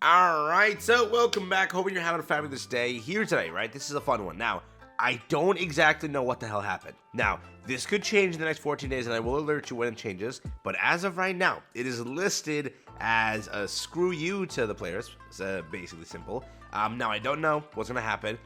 Alright, so welcome back. Hoping you're having a fabulous day here today, right? This is a fun one. Now, I don't exactly know what the hell happened. Now, this could change in the next 14 days, and I will alert you when it changes. But as of right now, it is listed as a screw you to the players. It's basically simple. Now, I don't know what's going to happen.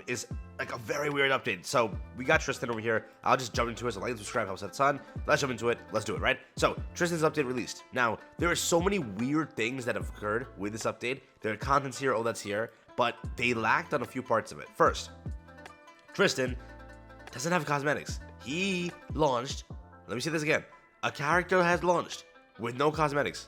Is like a very weird update. So we got Tristan over here. I'll just jump into it. So like and subscribe, helps out a ton. Let's jump into it. Let's do it, right? So Tristan's update released. Now there are so many weird things that have occurred with this update. There are contents here, all that's here, but they lacked on a few parts of it. First, Tristan doesn't have cosmetics. He launched. Let me say this again. A character has launched with no cosmetics.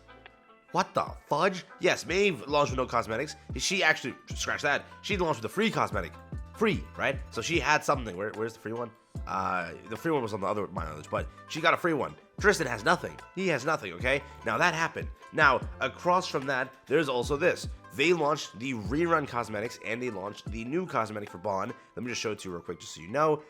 What the fudge? Yes, Maeve launched with no cosmetics. She actually, scratch that, she launched with a free cosmetic. Free, right? So she had something. Where's the free one? The free one was on the other my knowledge, but she got a free one. Tristan has nothing. He has nothing, okay? Now that happened. Now, across from that, there's also this. They launched the rerun cosmetics, and they launched the new cosmetic for Bond. Let me just show it to you real quick, just so you know.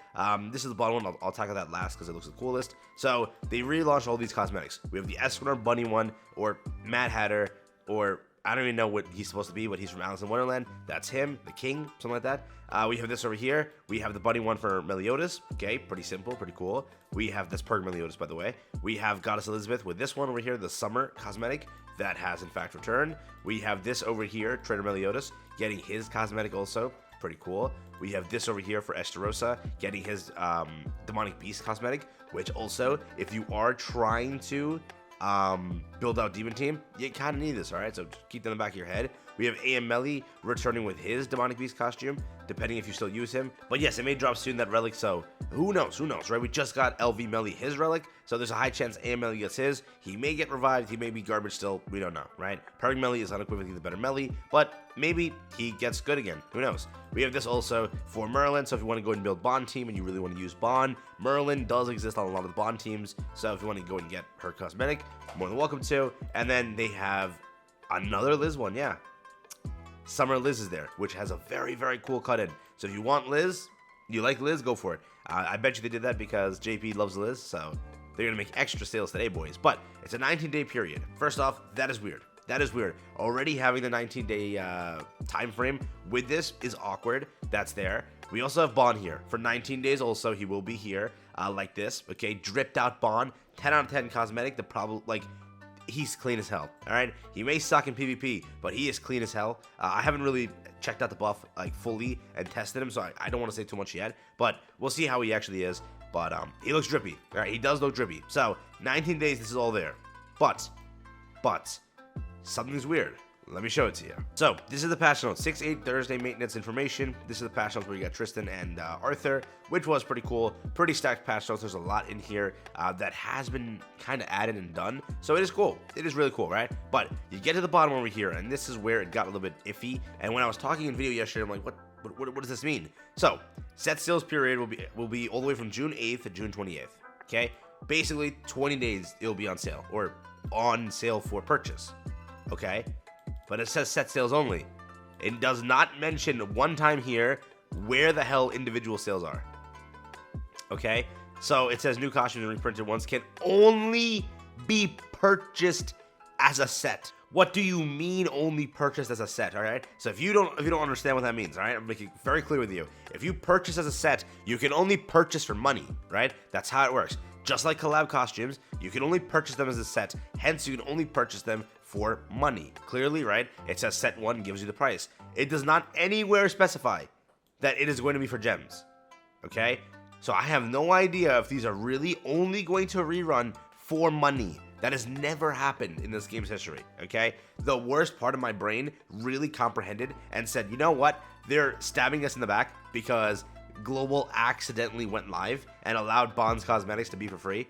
This is the Bond one. I'll tackle that last because it looks the coolest. So they relaunched all these cosmetics. We have the Esquire Bunny one, or Mad Hatter, or I don't even know what he's supposed to be, but he's from Alice in Wonderland. That's him, the king, something like that. We have this over here. We have the bunny one for Meliodas. Okay, pretty simple, pretty cool. We have this Purg Meliodas, by the way. We have Goddess Elizabeth with this one over here, the summer cosmetic. That has, in fact, returned. We have this over here, Trader Meliodas, getting his cosmetic also. Pretty cool. We have this over here for Esterosa, getting his Demonic Beast cosmetic, which also, if you are trying to build out Demon Team, you kind of need this, alright? So keep that in the back of your head. We have A.M. Melly returning with his Demonic Beast costume, depending if you still use him. But yes, it may drop soon, that relic, so who knows, right? We just got LV Melly his relic, so there's a high chance A.M. Melly gets his. He may get revived, he may be garbage still, we don't know, right? Purg Melly is unequivocally the better Melly, but maybe he gets good again, who knows? We have this also for Merlin, so if you want to go and build Bond team and you really want to use Bond, Merlin does exist on a lot of the Bond teams, so if you want to go and get her cosmetic, more than welcome to. And then they have another Liz one, yeah. Summer Liz is there, which has a very, very cool cut-in. So if you want Liz, you like Liz, go for it. I bet you they did that because JP loves Liz, so they're going to make extra sales today, boys. But it's a 19-day period. First off, that is weird. That is weird. Already having the 19-day time frame with this is awkward. That's there. We also have Bond here. For 19 days also, he will be here like this. Okay, dripped out Bond. 10 out of 10 cosmetic. The problem, like, he's clean as hell, all right? He may suck in PvP, but he is clean as hell. I haven't really checked out the buff like fully and tested him, so I don't want to say too much yet, but we'll see how he actually is. But he looks drippy, all right? He does look drippy. So 19 days, this is all there. But something's weird. Let me show it to you. So this is the patch notes, 6/8 Thursday maintenance information. This is the patch notes where you got Tristan and Arthur, which was pretty cool. Pretty stacked patch notes. There's a lot in here that has been kind of added and done. So it is cool. It is really cool, right? But you get to the bottom over here, and this is where it got a little bit iffy. And when I was talking in video yesterday, I'm like, what does this mean? So set sales period will be all the way from June 8th to June 28th. Okay, basically 20 days it'll be on sale, or on sale for purchase. Okay. But it says set sales only. It does not mention one time here where the hell individual sales are. Okay? So it says new costumes and reprinted ones can only be purchased as a set. What do you mean only purchased as a set, alright? So if you don't understand what that means, alright? I'm making it very clear with you. If you purchase as a set, you can only purchase for money, right? That's how it works. Just like collab costumes, you can only purchase them as a set, hence you can only purchase them for money. Clearly, right? It says set 1 gives you the price. It does not anywhere specify that it is going to be for gems. Okay? So I have no idea if these are really only going to rerun for money. That has never happened in this game's history. Okay? The worst part of my brain really comprehended and said, you know what? They're stabbing us in the back because Global accidentally went live and allowed Bond's cosmetics to be for free,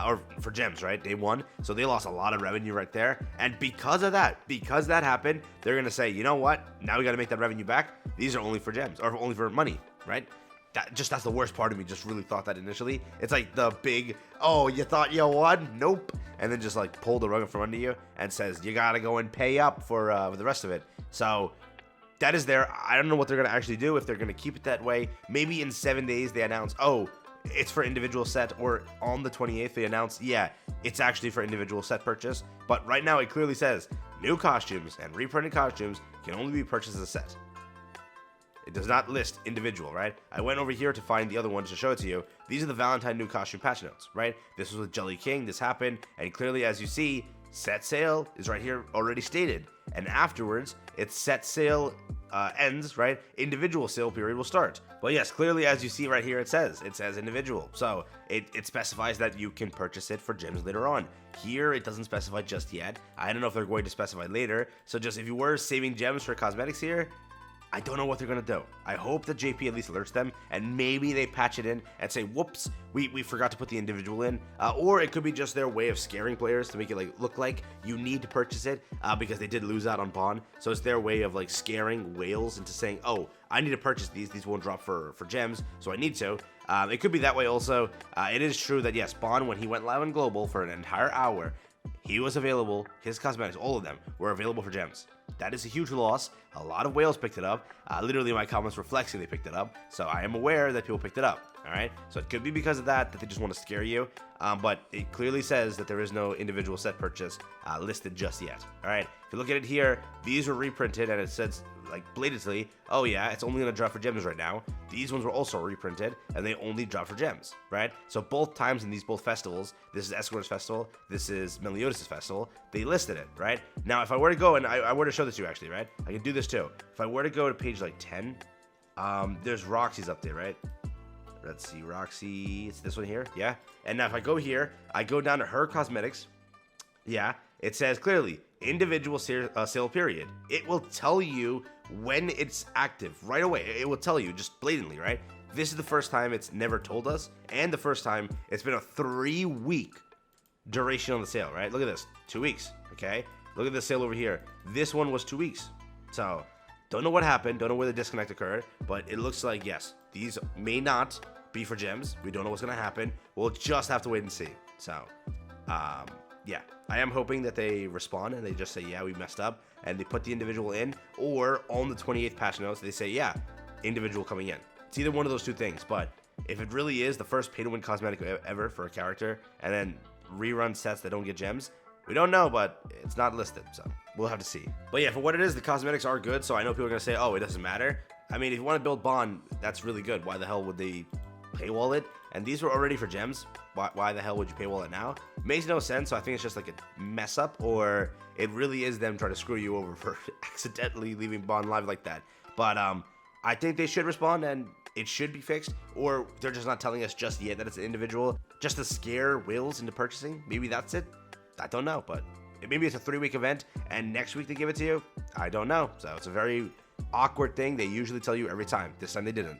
or for gems, right? Day one. So they lost a lot of revenue right there. And because of that, because that happened, they're going to say, you know what? Now we got to make that revenue back. These are only for gems, or only for money, right? That's the worst part of me. Just really thought that initially. It's like the big, oh, you thought you won? Nope. And then just like pull the rug from under you and says, you got to go and pay up for the rest of it. So that is there. I don't know what they're going to actually do, if they're going to keep it that way. Maybe in 7 days they announce, oh, it's for individual set, or on the 28th they announced, yeah, it's actually for individual set purchase. But right now it clearly says new costumes and reprinted costumes can only be purchased as a set. It does not list individual, right? I went over here to find the other ones to show it to you. These are the Valentine new costume patch notes, right? This was with Jelly King, this happened, and clearly as you see, set sale is right here already stated. And afterwards, it's set sale ends, right? Individual sale period will start. But yes, clearly as you see right here, it says individual. So it specifies that you can purchase it for gems later on. Here, it doesn't specify just yet. I don't know if they're going to specify later. So just if you were saving gems for cosmetics here, I don't know what they're going to do. I hope that JP at least alerts them, and maybe they patch it in and say, whoops, we forgot to put the individual in. Or it could be just their way of scaring players to make it look like you need to purchase it because they did lose out on Bond. So it's their way of scaring whales into saying, oh, I need to purchase these. These won't drop for gems, so I need to. It could be that way also. It is true that, yes, Bond, when he went live on Global for an entire hour, he was available, his cosmetics, all of them, were available for gems. That is a huge loss. A lot of whales picked it up. Literally, my comments were flexing they picked it up. So I am aware that people picked it up. All right. So it could be because of that they just want to scare you. But it clearly says that there is no individual set purchase listed just yet. All right. If you look at it here, these were reprinted and it says blatantly, oh yeah, it's only going to drop for gems right now. These ones were also reprinted and they only drop for gems, right? So both times in both festivals, this is Escort's festival, this is Meliodas' festival, they listed it, right? Now, if I were to go, and I were to show this to you actually, right? I can do this too. If I were to go to page 10, there's Roxy's up there, right? Let's see, Roxy, it's this one here, yeah? And now if I go here, I go down to her cosmetics, yeah, it says clearly, individual sale period. It will tell you when it's active right away. It will tell you just blatantly, right? This is the first time it's never told us, and the first time it's been a 3-week duration on the sale, right? Look at this, 2 weeks, okay? Look at the sale over here. This one was 2 weeks. So, don't know what happened, don't know where the disconnect occurred, but it looks like, yes, these may not be for gems. We don't know what's going to happen. We'll just have to wait and see. So, yeah, I am hoping that they respond and they just say, yeah, we messed up, and they put the individual in, or on the 28th patch notes, they say, yeah, individual coming in. It's either one of those two things, but if it really is the first pay-to-win cosmetic ever for a character, and then rerun sets that don't get gems, we don't know, but it's not listed, so we'll have to see. But yeah, for what it is, the cosmetics are good, so I know people are going to say, oh, it doesn't matter. I mean, if you want to build Bond, that's really good. Why the hell would they paywall it? And these were already for gems. Why the hell would you paywall it now? Makes no sense, so I think it's just a mess up, or it really is them trying to screw you over for accidentally leaving Bond live like that. But I think they should respond, and it should be fixed, or they're just not telling us just yet that it's an individual, just to scare whales into purchasing. Maybe that's it. I don't know, but maybe it's a 3-week event, and next week they give it to you. I don't know. So it's a very awkward thing. They usually tell you every time. This time they didn't.